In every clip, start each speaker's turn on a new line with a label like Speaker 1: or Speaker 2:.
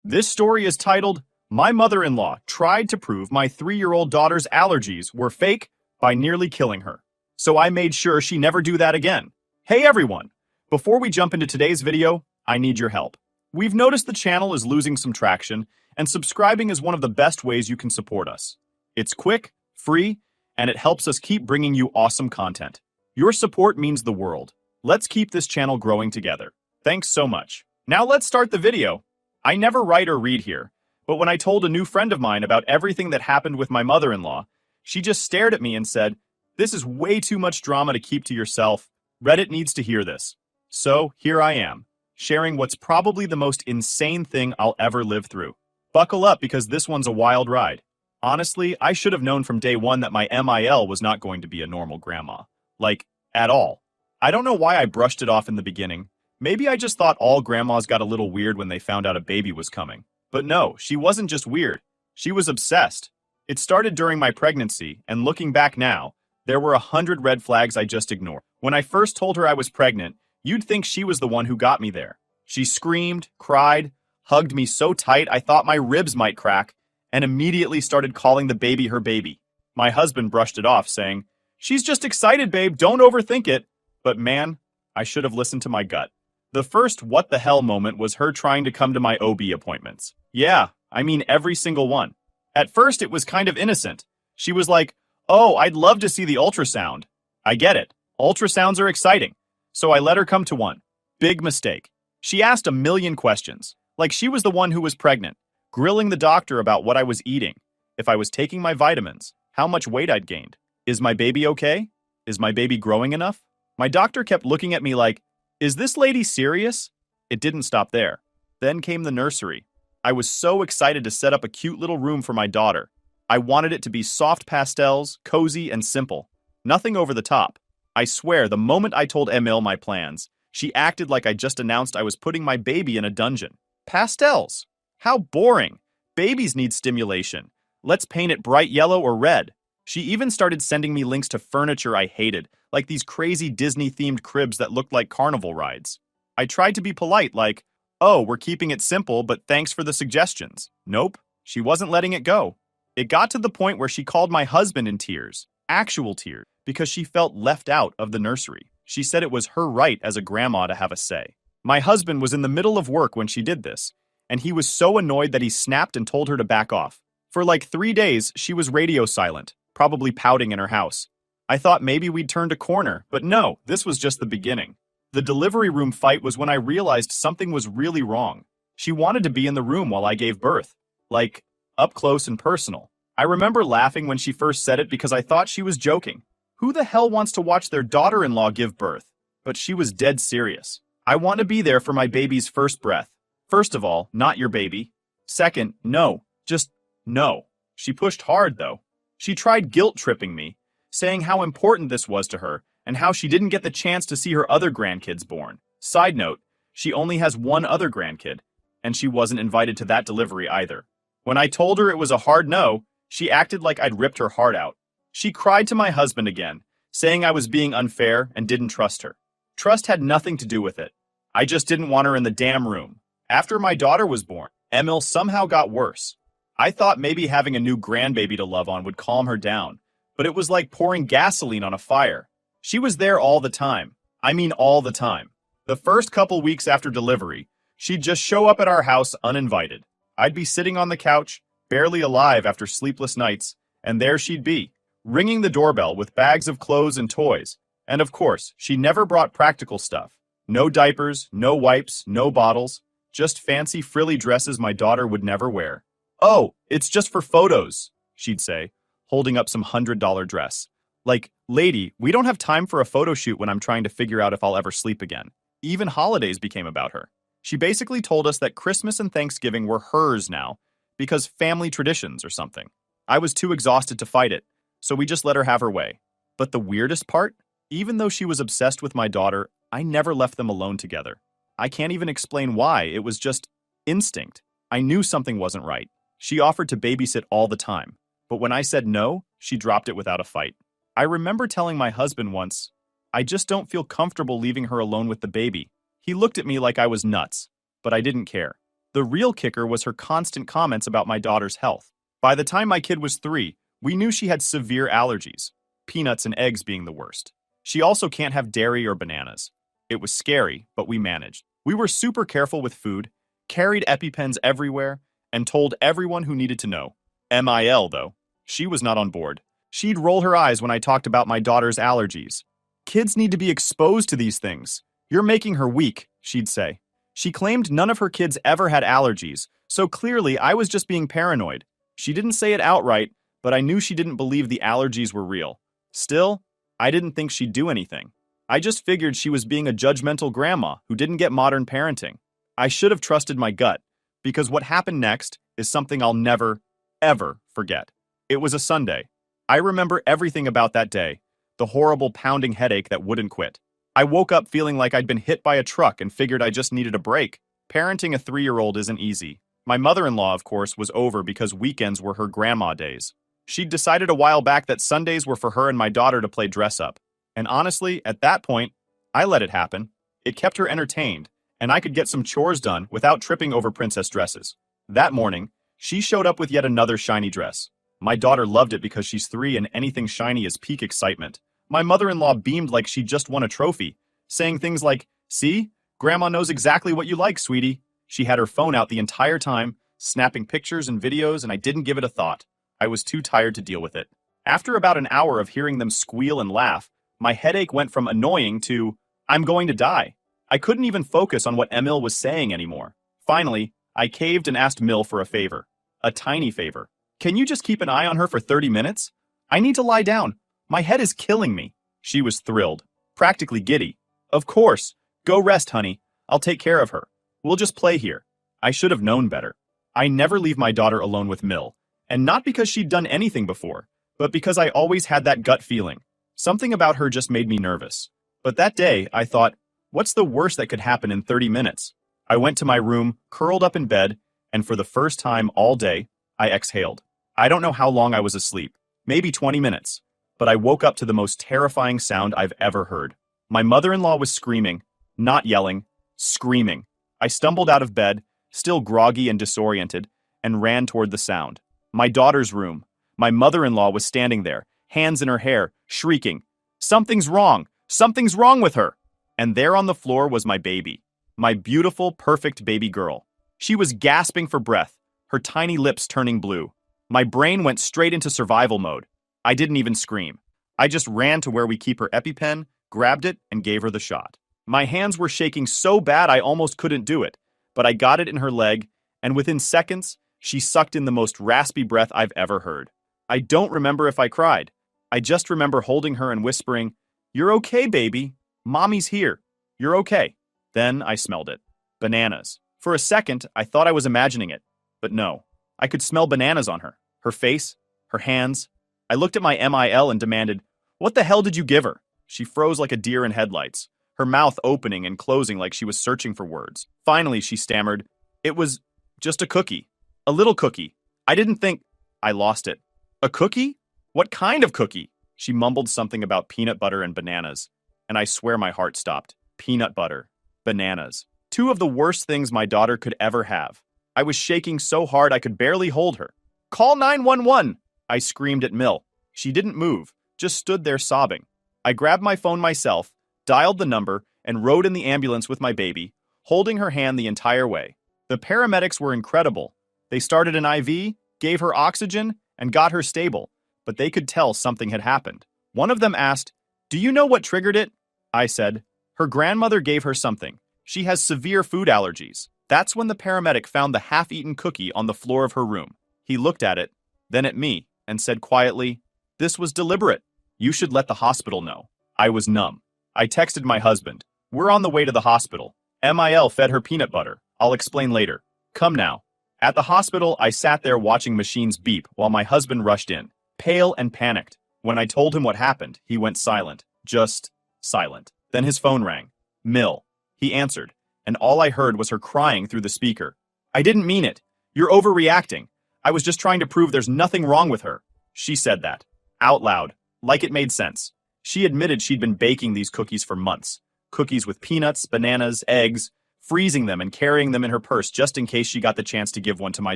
Speaker 1: This story is titled, My Mother-in-Law Tried to Prove My 3-year-old Daughter's Allergies Were Fake by Nearly Killing Her. So I made sure she never do that again. Hey everyone! Before we jump into today's video, I need your help. We've noticed the channel is losing some traction, and subscribing is one of the best ways you can support us. It's quick, free, and it helps us keep bringing you awesome content. Your support means the world. Let's keep this channel growing together. Thanks so much. Now let's start the video. I never write or read here, but when I told a new friend of mine about everything that happened with my mother-in-law, she just stared at me and said, "This is way too much drama to keep to yourself. Reddit needs to hear this." So here I am, sharing what's probably the most insane thing I'll ever live through. Buckle up because this one's a wild ride. Honestly, I should have known from day one that my MIL was not going to be a normal grandma. Like, at all. I don't know why I brushed it off in the beginning. Maybe I just thought all grandmas got a little weird when they found out a baby was coming. But no, she wasn't just weird. She was obsessed. It started during my pregnancy, and looking back now, there were 100 red flags I just ignored. When I first told her I was pregnant, you'd think she was the one who got me there. She screamed, cried, hugged me so tight I thought my ribs might crack, and immediately started calling the baby her baby. My husband brushed it off, saying, "She's just excited, babe, don't overthink it." But man, I should have listened to my gut. The first what the hell moment was her trying to come to my OB appointments. Yeah, I mean every single one. At first it was kind of innocent. She was like, "Oh, I'd love to see the ultrasound." I get it. Ultrasounds are exciting. So I let her come to one. Big mistake. She asked a million questions, like she was the one who was pregnant, grilling the doctor about what I was eating, if I was taking my vitamins, how much weight I'd gained. Is my baby okay? Is my baby growing enough? My doctor kept looking at me like, "Is this lady serious?" It didn't stop there. Then came the nursery. I was so excited to set up a cute little room for my daughter. I wanted it to be soft pastels, cozy, and simple. Nothing over the top. I swear, the moment I told Emil my plans, she acted like I just announced I was putting my baby in a dungeon. Pastels! How boring! Babies need stimulation. Let's paint it bright yellow or red. She even started sending me links to furniture I hated, like these crazy Disney-themed cribs that looked like carnival rides. I tried to be polite, like, "Oh, we're keeping it simple, but thanks for the suggestions." Nope, she wasn't letting it go. It got to the point where she called my husband in tears, actual tears, because she felt left out of the nursery. She said it was her right as a grandma to have a say. My husband was in the middle of work when she did this, and he was so annoyed that he snapped and told her to back off. For like 3 days, she was radio silent, probably pouting in her house. I thought maybe we'd turned a corner, but no, this was just the beginning. The delivery room fight was when I realized something was really wrong. She wanted to be in the room while I gave birth. Like, up close and personal. I remember laughing when she first said it because I thought she was joking. Who the hell wants to watch their daughter-in-law give birth? But she was dead serious. I want to be there for my baby's first breath. First of all, not your baby. Second, no. Just no. She pushed hard, though. She tried guilt-tripping me, saying how important this was to her and how she didn't get the chance to see her other grandkids born. Side note, she only has one other grandkid, and she wasn't invited to that delivery either. When I told her it was a hard no, she acted like I'd ripped her heart out. She cried to my husband again, saying I was being unfair and didn't trust her. Trust had nothing to do with it. I just didn't want her in the damn room. After my daughter was born, Emil somehow got worse. I thought maybe having a new grandbaby to love on would calm her down, but it was like pouring gasoline on a fire. She was there all the time. I mean all the time. The first couple weeks after delivery, she'd just show up at our house uninvited. I'd be sitting on the couch, barely alive after sleepless nights, and there she'd be, ringing the doorbell with bags of clothes and toys. And of course, she never brought practical stuff. No diapers, no wipes, no bottles, just fancy frilly dresses my daughter would never wear. "Oh, it's just for photos," she'd say, holding up some $100 dress. Like, lady, we don't have time for a photo shoot when I'm trying to figure out if I'll ever sleep again. Even holidays became about her. She basically told us that Christmas and Thanksgiving were hers now, because family traditions or something. I was too exhausted to fight it, so we just let her have her way. But the weirdest part? Even though she was obsessed with my daughter, I never left them alone together. I can't even explain why, it was just instinct. I knew something wasn't right. She offered to babysit all the time, but when I said no, she dropped it without a fight. I remember telling my husband once, "I just don't feel comfortable leaving her alone with the baby." He looked at me like I was nuts, but I didn't care. The real kicker was her constant comments about my daughter's health. By the time my kid was 3, we knew she had severe allergies, peanuts and eggs being the worst. She also can't have dairy or bananas. It was scary, but we managed. We were super careful with food, carried EpiPens everywhere, and told everyone who needed to know. MIL, though. She was not on board. She'd roll her eyes when I talked about my daughter's allergies. Kids need to be exposed to these things. You're making her weak, she'd say. She claimed none of her kids ever had allergies, so clearly I was just being paranoid. She didn't say it outright, but I knew she didn't believe the allergies were real. Still, I didn't think she'd do anything. I just figured she was being a judgmental grandma who didn't get modern parenting. I should have trusted my gut, because what happened next is something I'll never, ever forget. It was a Sunday. I remember everything about that day, the horrible pounding headache that wouldn't quit. I woke up feeling like I'd been hit by a truck and figured I just needed a break. Parenting a 3-year-old isn't easy. My mother-in-law, of course, was over because weekends were her grandma days. She'd decided a while back that Sundays were for her and my daughter to play dress-up. And honestly, at that point, I let it happen. It kept her entertained, and I could get some chores done without tripping over princess dresses. That morning, she showed up with yet another shiny dress. My daughter loved it because she's 3 and anything shiny is peak excitement. My mother-in-law beamed like she just won a trophy, saying things like, "See? Grandma knows exactly what you like, sweetie." She had her phone out the entire time, snapping pictures and videos, and I didn't give it a thought. I was too tired to deal with it. After about an hour of hearing them squeal and laugh, my headache went from annoying to, I'm going to die. I couldn't even focus on what Emil was saying anymore. Finally, I caved and asked Mill for a favor. A tiny favor. Can you just keep an eye on her for 30 minutes? I need to lie down. My head is killing me. She was thrilled, practically giddy. Of course. Go rest, honey. I'll take care of her. We'll just play here. I should have known better. I never leave my daughter alone with Mill, and not because she'd done anything before, but because I always had that gut feeling. Something about her just made me nervous. But that day, I thought, what's the worst that could happen in 30 minutes? I went to my room, curled up in bed, and for the first time all day, I exhaled. I don't know how long I was asleep, maybe 20 minutes, but I woke up to the most terrifying sound I've ever heard. My mother-in-law was screaming, not yelling, screaming. I stumbled out of bed, still groggy and disoriented, and ran toward the sound. My daughter's room. My mother-in-law was standing there, hands in her hair, shrieking, "Something's wrong! Something's wrong with her!" And there on the floor was my baby. My beautiful, perfect baby girl. She was gasping for breath, her tiny lips turning blue. My brain went straight into survival mode. I didn't even scream. I just ran to where we keep her EpiPen, grabbed it, and gave her the shot. My hands were shaking so bad I almost couldn't do it, but I got it in her leg, and within seconds, she sucked in the most raspy breath I've ever heard. I don't remember if I cried. I just remember holding her and whispering, "You're okay, baby. Mommy's here. You're okay." Then I smelled it. Bananas. For a second, I thought I was imagining it. But no. I could smell bananas on her. Her face. Her hands. I looked at my MIL and demanded, "What the hell did you give her?" She froze like a deer in headlights, her mouth opening and closing like she was searching for words. Finally, she stammered, "It was just a cookie. A little cookie. I didn't think—" I lost it. "A cookie? What kind of cookie?" She mumbled something about peanut butter and bananas, and I swear my heart stopped. Peanut butter. Bananas. 2 of the worst things my daughter could ever have. I was shaking so hard I could barely hold her. "Call 911!" I screamed at Mill. She didn't move, just stood there sobbing. I grabbed my phone myself, dialed the number, and rode in the ambulance with my baby, holding her hand the entire way. The paramedics were incredible. They started an IV, gave her oxygen, and got her stable, but they could tell something had happened. One of them asked, "Do you know what triggered it?" I said, "Her grandmother gave her something. She has severe food allergies." That's when the paramedic found the half-eaten cookie on the floor of her room. He looked at it, then at me, and said quietly, "This was deliberate. You should let the hospital know." I was numb. I texted my husband. "We're on the way to the hospital. MIL fed her peanut butter. I'll explain later. Come now." At the hospital, I sat there watching machines beep while my husband rushed in, pale and panicked. When I told him what happened, he went silent. Just silent. Then his phone rang. "Mill." He answered, and all I heard was her crying through the speaker. "I didn't mean it. You're overreacting. I was just trying to prove there's nothing wrong with her." She said that. Out loud. Like it made sense. She admitted she'd been baking these cookies for months. Cookies with peanuts, bananas, eggs, freezing them and carrying them in her purse just in case she got the chance to give one to my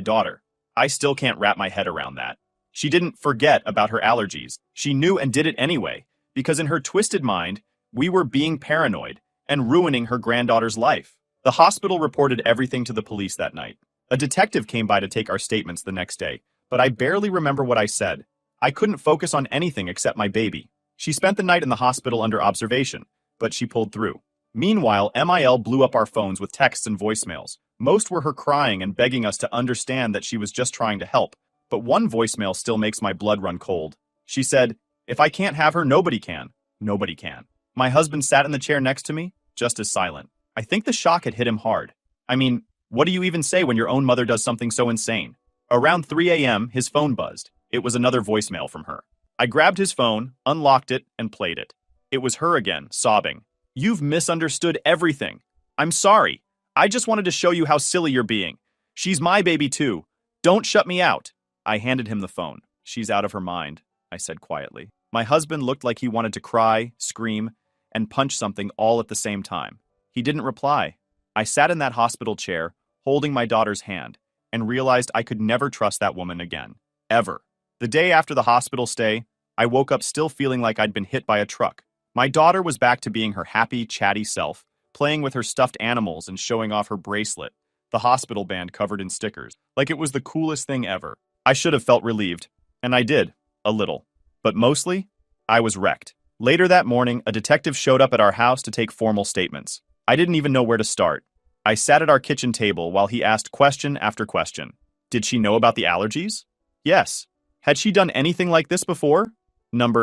Speaker 1: daughter. I still can't wrap my head around that. She didn't forget about her allergies. She knew and did it anyway, because in her twisted mind, we were being paranoid and ruining her granddaughter's life. The hospital reported everything to the police that night. A detective came by to take our statements the next day, but I barely remember what I said. I couldn't focus on anything except my baby. She spent the night in the hospital under observation, but she pulled through. Meanwhile, MIL blew up our phones with texts and voicemails. Most were her crying and begging us to understand that she was just trying to help. But one voicemail still makes my blood run cold. She said, "If I can't have her, nobody can. Nobody can." My husband sat in the chair next to me, just as silent. I think the shock had hit him hard. I mean, what do you even say when your own mother does something so insane? Around 3 a.m., his phone buzzed. It was another voicemail from her. I grabbed his phone, unlocked it, and played it. It was her again, sobbing. "You've misunderstood everything. I'm sorry. I just wanted to show you how silly you're being. She's my baby too. Don't shut me out." I handed him the phone. "She's out of her mind," I said quietly. My husband looked like he wanted to cry, scream, and punch something all at the same time. He didn't reply. I sat in that hospital chair, holding my daughter's hand, and realized I could never trust that woman again. Ever. The day after the hospital stay, I woke up still feeling like I'd been hit by a truck. My daughter was back to being her happy, chatty self, playing with her stuffed animals and showing off her bracelet, the hospital band covered in stickers, like it was the coolest thing ever. I should have felt relieved, and I did, a little. But mostly, I was wrecked. Later that morning, a detective showed up at our house to take formal statements. I didn't even know where to start. I sat at our kitchen table while he asked question after question. Did she know about the allergies? Yes. Had she done anything like this before?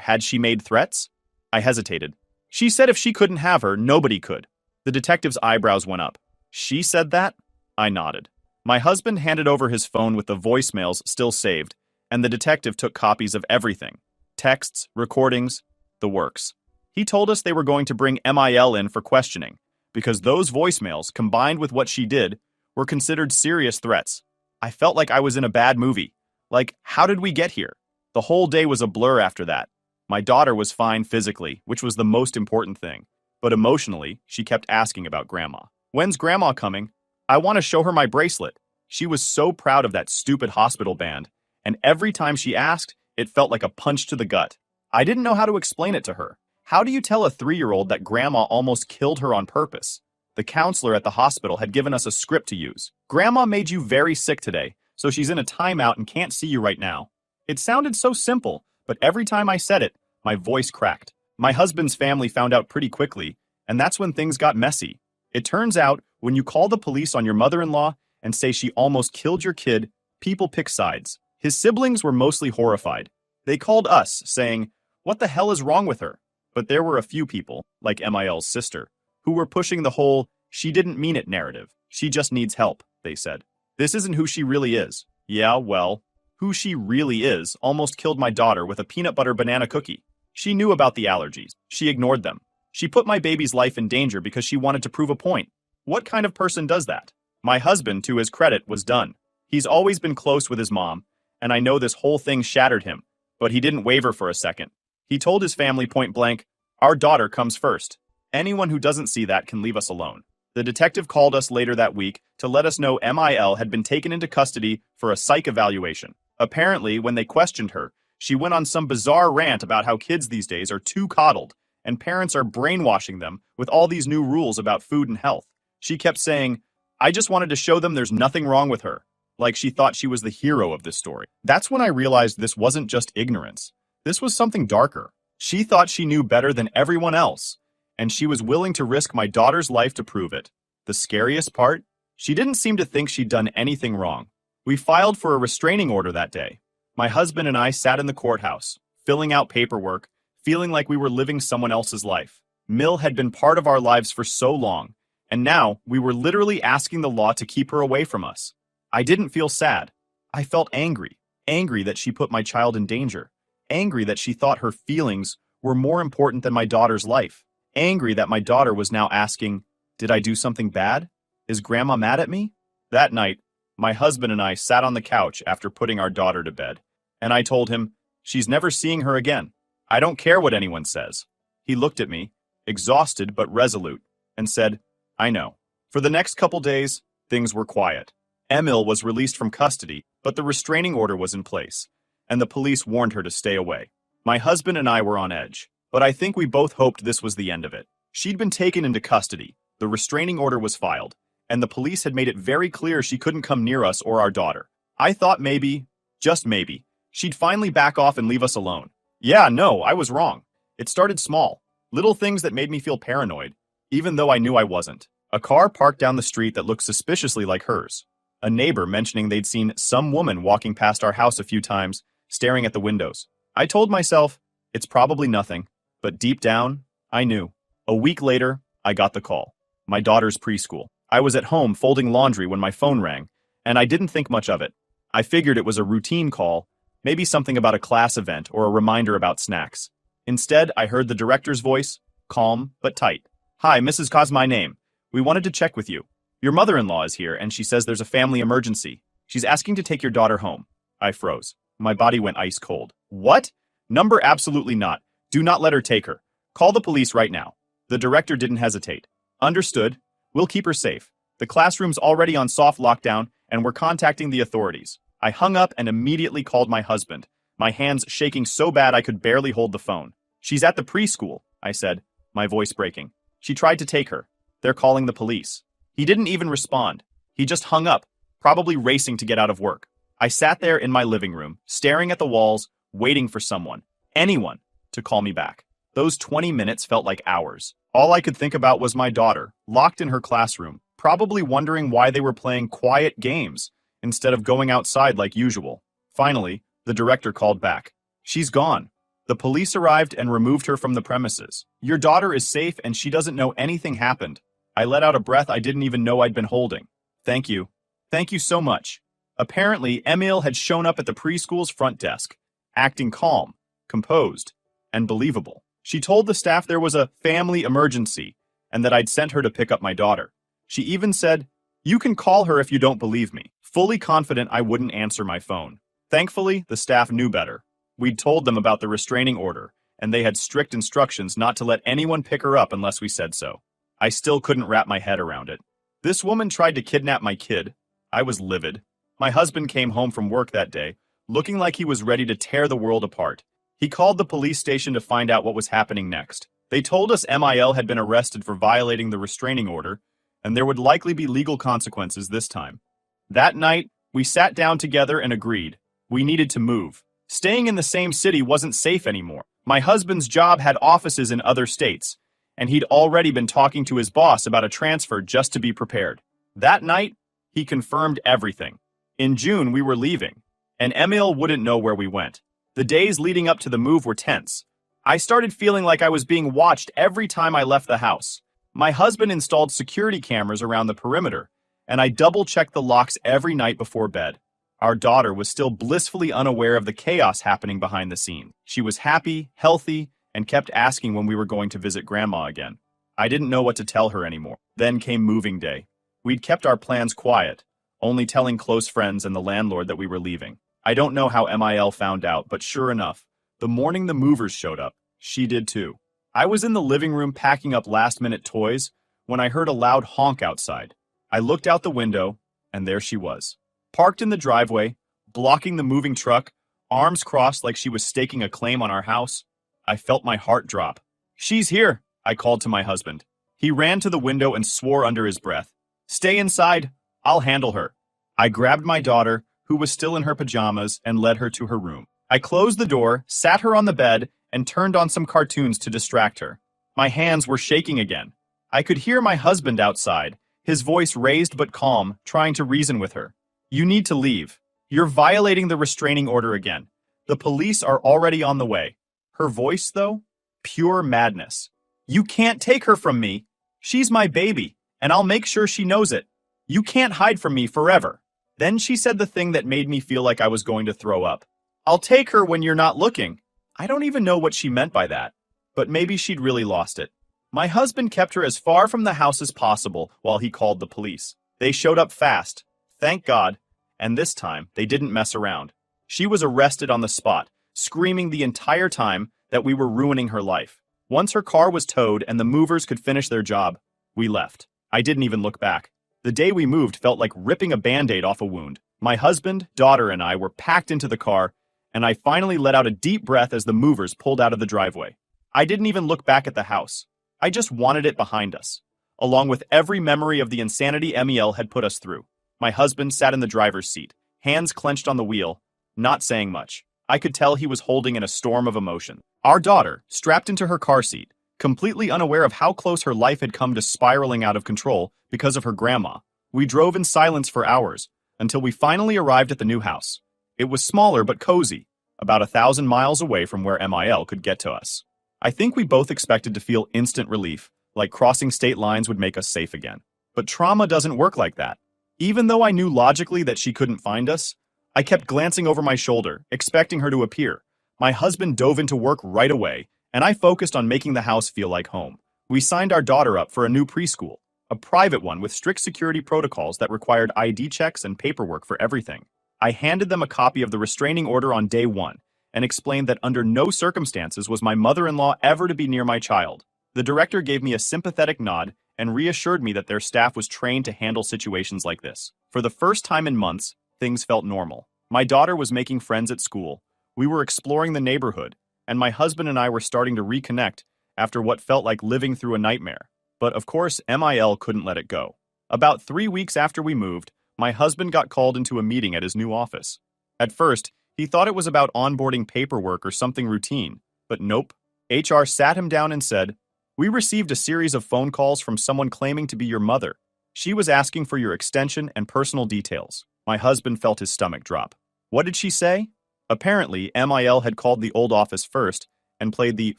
Speaker 1: Had she made threats? I hesitated. She said if she couldn't have her, nobody could. The detective's eyebrows went up. She said that? I nodded. My husband handed over his phone with the voicemails still saved, and the detective took copies of everything. Texts, recordings, the works. He told us they were going to bring MIL in for questioning, because those voicemails, combined with what she did, were considered serious threats. I felt like I was in a bad movie. Like, how did we get here? The whole day was a blur after that. My daughter was fine physically, which was the most important thing. But emotionally, she kept asking about Grandma. When's Grandma coming? I want to show her my bracelet. She was so proud of that stupid hospital band, and every time she asked, it felt like a punch to the gut. I didn't know how to explain it to her. How do you tell a 3-year-old that Grandma almost killed her on purpose? The counselor at the hospital had given us a script to use. Grandma made you very sick today, so she's in a timeout and can't see you right now. It sounded so simple, but every time I said it, my voice cracked. My husband's family found out pretty quickly, and that's when things got messy. It turns out, when you call the police on your mother-in-law and say she almost killed your kid, people pick sides. His siblings were mostly horrified. They called us, saying, "What the hell is wrong with her?" But there were a few people, like MIL's sister, who were pushing the whole, "she didn't mean it" narrative. She just needs help, they said. This isn't who she really is. Yeah, well, who she really is almost killed my daughter with a peanut butter banana cookie. She knew about the allergies. She ignored them. She put my baby's life in danger because she wanted to prove a point. What kind of person does that? My husband, to his credit, was done. He's always been close with his mom, and I know this whole thing shattered him, but he didn't waver for a second. He told his family point blank, "Our daughter comes first. Anyone who doesn't see that can leave us alone." The detective called us later that week to let us know MIL had been taken into custody for a psych evaluation. Apparently, when they questioned her, she went on some bizarre rant about how kids these days are too coddled, and parents are brainwashing them with all these new rules about food and health. She kept saying, "I just wanted to show them there's nothing wrong with her," like she thought she was the hero of this story. That's when I realized this wasn't just ignorance. This was something darker. She thought she knew better than everyone else, and she was willing to risk my daughter's life to prove it. The scariest part? She didn't seem to think she'd done anything wrong. We filed for a restraining order that day. My husband and I sat in the courthouse, filling out paperwork, feeling like we were living someone else's life. Mill had been part of our lives for so long, and now we were literally asking the law to keep her away from us. I didn't feel sad. I felt angry. Angry that she put my child in danger. Angry that she thought her feelings were more important than my daughter's life. Angry that my daughter was now asking, "Did I do something bad? Is Grandma mad at me?" That night, my husband and I sat on the couch after putting our daughter to bed, and I told him, "She's never seeing her again. I don't care what anyone says." He looked at me, exhausted but resolute, and said, "I know. For the next couple days, things were quiet. Emil was released from custody, but the restraining order was in place, and the police warned her to stay away. My husband and I were on edge, but I think we both hoped this was the end of it. She'd been taken into custody, the restraining order was filed, and the police had made it very clear she couldn't come near us or our daughter. I thought maybe, just maybe, she'd finally back off and leave us alone. Yeah, no, I was wrong. It started small. Little things that made me feel paranoid, even though I knew I wasn't. A car parked down the street that looked suspiciously like hers. A neighbor mentioning they'd seen some woman walking past our house a few times, staring at the windows. I told myself, it's probably nothing, but deep down, I knew. A week later, I got the call. My daughter's preschool. I was at home folding laundry when my phone rang, and I didn't think much of it. I figured it was a routine call, maybe something about a class event or a reminder about snacks. Instead, I heard the director's voice, calm but tight. Hi, Mrs. Cos, my name. We wanted to check with you. Your mother-in-law is here, and she says there's a family emergency. She's asking to take your daughter home. I froze. My body went ice cold. What? Number absolutely not. Do not let her take her. Call the police right now. The director didn't hesitate. Understood. We'll keep her safe. The classroom's already on soft lockdown, and we're contacting the authorities. I hung up and immediately called my husband, my hands shaking so bad I could barely hold the phone. She's at the preschool, I said, my voice breaking. She tried to take her. They're calling the police. He didn't even respond. He just hung up, probably racing to get out of work. I sat there in my living room, staring at the walls, waiting for someone, anyone, to call me back. Those 20 minutes felt like hours. All I could think about was my daughter, locked in her classroom, probably wondering why they were playing quiet games instead of going outside like usual. Finally, the director called back. She's gone. The police arrived and removed her from the premises. Your daughter is safe and she doesn't know anything happened. I let out a breath I didn't even know I'd been holding. Thank you. Thank you so much. Apparently, Emil had shown up at the preschool's front desk, acting calm, composed, and believable. She told the staff there was a family emergency and that I'd sent her to pick up my daughter. She even said, "You can call her if you don't believe me," fully confident I wouldn't answer my phone. Thankfully, the staff knew better. We'd told them about the restraining order, and they had strict instructions not to let anyone pick her up unless we said so. I still couldn't wrap my head around it. This woman tried to kidnap my kid. I was livid. My husband came home from work that day, looking like he was ready to tear the world apart. He called the police station to find out what was happening next. They told us MIL had been arrested for violating the restraining order, and there would likely be legal consequences this time. That night, we sat down together and agreed. We needed to move. Staying in the same city wasn't safe anymore. My husband's job had offices in other states, and he'd already been talking to his boss about a transfer just to be prepared. That night, he confirmed everything. In June, we were leaving, and Emil wouldn't know where we went. The days leading up to the move were tense. I started feeling like I was being watched every time I left the house. My husband installed security cameras around the perimeter, and I double-checked the locks every night before bed. Our daughter was still blissfully unaware of the chaos happening behind the scenes. She was happy, healthy, and kept asking when we were going to visit Grandma again. I didn't know what to tell her anymore. Then came moving day. We'd kept our plans quiet, only telling close friends and the landlord that we were leaving. I don't know how MIL found out, but sure enough, the morning the movers showed up, she did too. I was in the living room packing up last-minute toys when I heard a loud honk outside. I looked out the window, and there she was. Parked in the driveway, blocking the moving truck, arms crossed like she was staking a claim on our house. I felt my heart drop. "She's here," I called to my husband. He ran to the window and swore under his breath. "Stay inside. I'll handle her." I grabbed my daughter, who was still in her pajamas, and led her to her room. I closed the door, sat her on the bed, and turned on some cartoons to distract her. My hands were shaking again. I could hear my husband outside, his voice raised but calm, trying to reason with her. "You need to leave. You're violating the restraining order again. The police are already on the way." Her voice, though, pure madness. "You can't take her from me. She's my baby, and I'll make sure she knows it. You can't hide from me forever." Then she said the thing that made me feel like I was going to throw up. "I'll take her when you're not looking." I don't even know what she meant by that, but maybe she'd really lost it. My husband kept her as far from the house as possible while he called the police. They showed up fast, thank God, and this time they didn't mess around. She was arrested on the spot, screaming the entire time that we were ruining her life. Once her car was towed and the movers could finish their job, we left. I didn't even look back. The day we moved felt like ripping a band-aid off a wound. My husband, daughter, and I were packed into the car, and I finally let out a deep breath as the movers pulled out of the driveway. I didn't even look back at the house. I just wanted it behind us, along with every memory of the insanity MEL had put us through. My husband sat in the driver's seat, hands clenched on the wheel, not saying much. I could tell he was holding in a storm of emotion. Our daughter, strapped into her car seat, completely unaware of how close her life had come to spiraling out of control because of her grandma. We drove in silence for hours, until we finally arrived at the new house. It was smaller but cozy, about 1,000 miles away from where MIL could get to us. I think we both expected to feel instant relief, like crossing state lines would make us safe again. But trauma doesn't work like that. Even though I knew logically that she couldn't find us, I kept glancing over my shoulder, expecting her to appear. My husband dove into work right away, and I focused on making the house feel like home. We signed our daughter up for a new preschool, a private one with strict security protocols that required ID checks and paperwork for everything. I handed them a copy of the restraining order on day one and explained that under no circumstances was my mother-in-law ever to be near my child. The director gave me a sympathetic nod and reassured me that their staff was trained to handle situations like this. For the first time in months, things felt normal. My daughter was making friends at school, we were exploring the neighborhood, and my husband and I were starting to reconnect after what felt like living through a nightmare. But of course, MIL couldn't let it go. About 3 weeks after we moved, my husband got called into a meeting at his new office. At first, he thought it was about onboarding paperwork or something routine, but nope. HR sat him down and said, "We received a series of phone calls from someone claiming to be your mother. She was asking for your extension and personal details." My husband felt his stomach drop. What did she say? Apparently, MIL had called the old office first and played the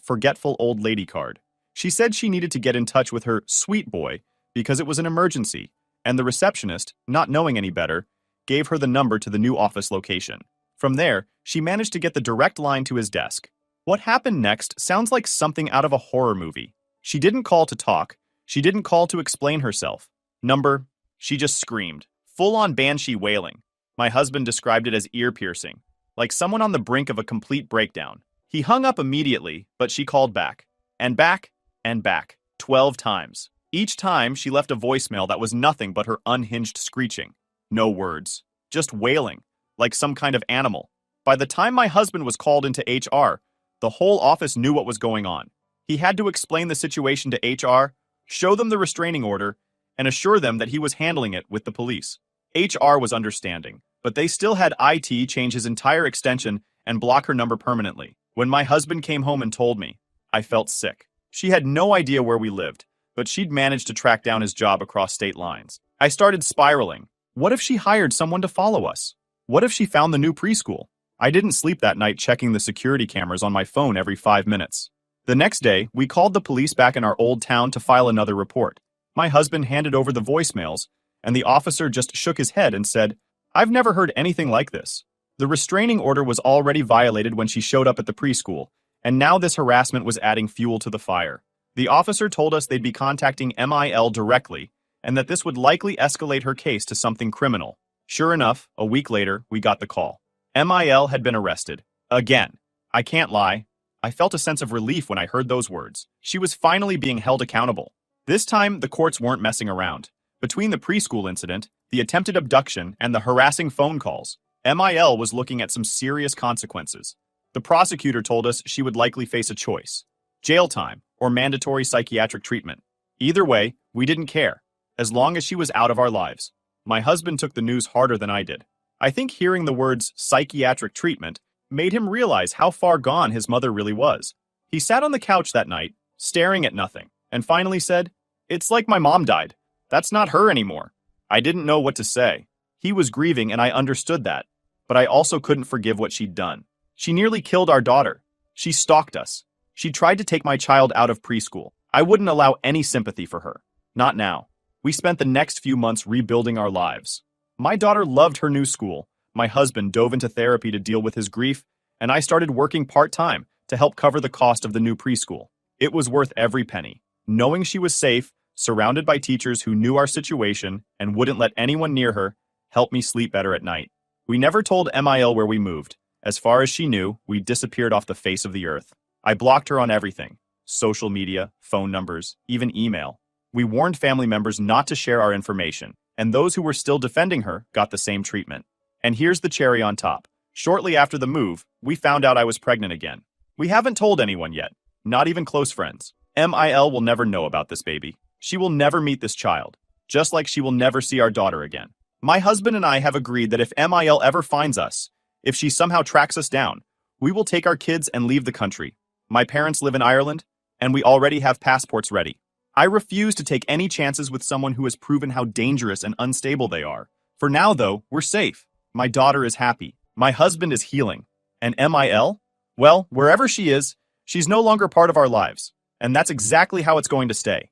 Speaker 1: forgetful old lady card. She said she needed to get in touch with her sweet boy because it was an emergency, and the receptionist, not knowing any better, gave her the number to the new office location. From there, she managed to get the direct line to his desk. What happened next sounds like something out of a horror movie. She didn't call to talk. She didn't call to explain herself. She just screamed. Full-on banshee wailing. My husband described it as ear-piercing, like someone on the brink of a complete breakdown. He hung up immediately, but she called back, and back, and back, 12 times. Each time, she left a voicemail that was nothing but her unhinged screeching. No words, just wailing, like some kind of animal. By the time my husband was called into HR, the whole office knew what was going on. He had to explain the situation to HR, show them the restraining order, and assure them that he was handling it with the police. HR was understanding, but they still had IT change his entire extension and block her number permanently. When my husband came home and told me, I felt sick. She had no idea where we lived, but she'd managed to track down his job across state lines. I started spiraling. What if she hired someone to follow us? What if she found the new preschool? I didn't sleep that night checking the security cameras on my phone every 5 minutes. The next day, we called the police back in our old town to file another report. My husband handed over the voicemails, and the officer just shook his head and said, "I've never heard anything like this." The restraining order was already violated when she showed up at the preschool, and now this harassment was adding fuel to the fire. The officer told us they'd be contacting MIL directly, and that this would likely escalate her case to something criminal. Sure enough, a week later, we got the call. MIL had been arrested. Again. I can't lie. I felt a sense of relief when I heard those words. She was finally being held accountable. This time, the courts weren't messing around. Between the preschool incident, the attempted abduction, and the harassing phone calls, MIL was looking at some serious consequences. The prosecutor told us she would likely face a choice: jail time or mandatory psychiatric treatment. Either way, we didn't care, as long as she was out of our lives. My husband took the news harder than I did. I think hearing the words psychiatric treatment made him realize how far gone his mother really was. He sat on the couch that night, staring at nothing, and finally said, "It's like my mom died. That's not her anymore." I didn't know what to say. He was grieving and I understood that, but I also couldn't forgive what she'd done. She nearly killed our daughter. She stalked us. She tried to take my child out of preschool. I wouldn't allow any sympathy for her. Not now. We spent the next few months rebuilding our lives. My daughter loved her new school. My husband dove into therapy to deal with his grief, and I started working part-time to help cover the cost of the new preschool. It was worth every penny. Knowing she was safe, surrounded by teachers who knew our situation and wouldn't let anyone near her, helped me sleep better at night. We never told MIL where we moved. As far as she knew, we disappeared off the face of the earth. I blocked her on everything: social media, phone numbers, even email. We warned family members not to share our information, and those who were still defending her got the same treatment. And here's the cherry on top. Shortly after the move, we found out I was pregnant again. We haven't told anyone yet, not even close friends. MIL will never know about this baby. She will never meet this child, just like she will never see our daughter again. My husband and I have agreed that if MIL ever finds us, if she somehow tracks us down, we will take our kids and leave the country. My parents live in Ireland, and we already have passports ready. I refuse to take any chances with someone who has proven how dangerous and unstable they are. For now, though, we're safe. My daughter is happy. My husband is healing. And MIL? Well, wherever she is, she's no longer part of our lives. And that's exactly how it's going to stay.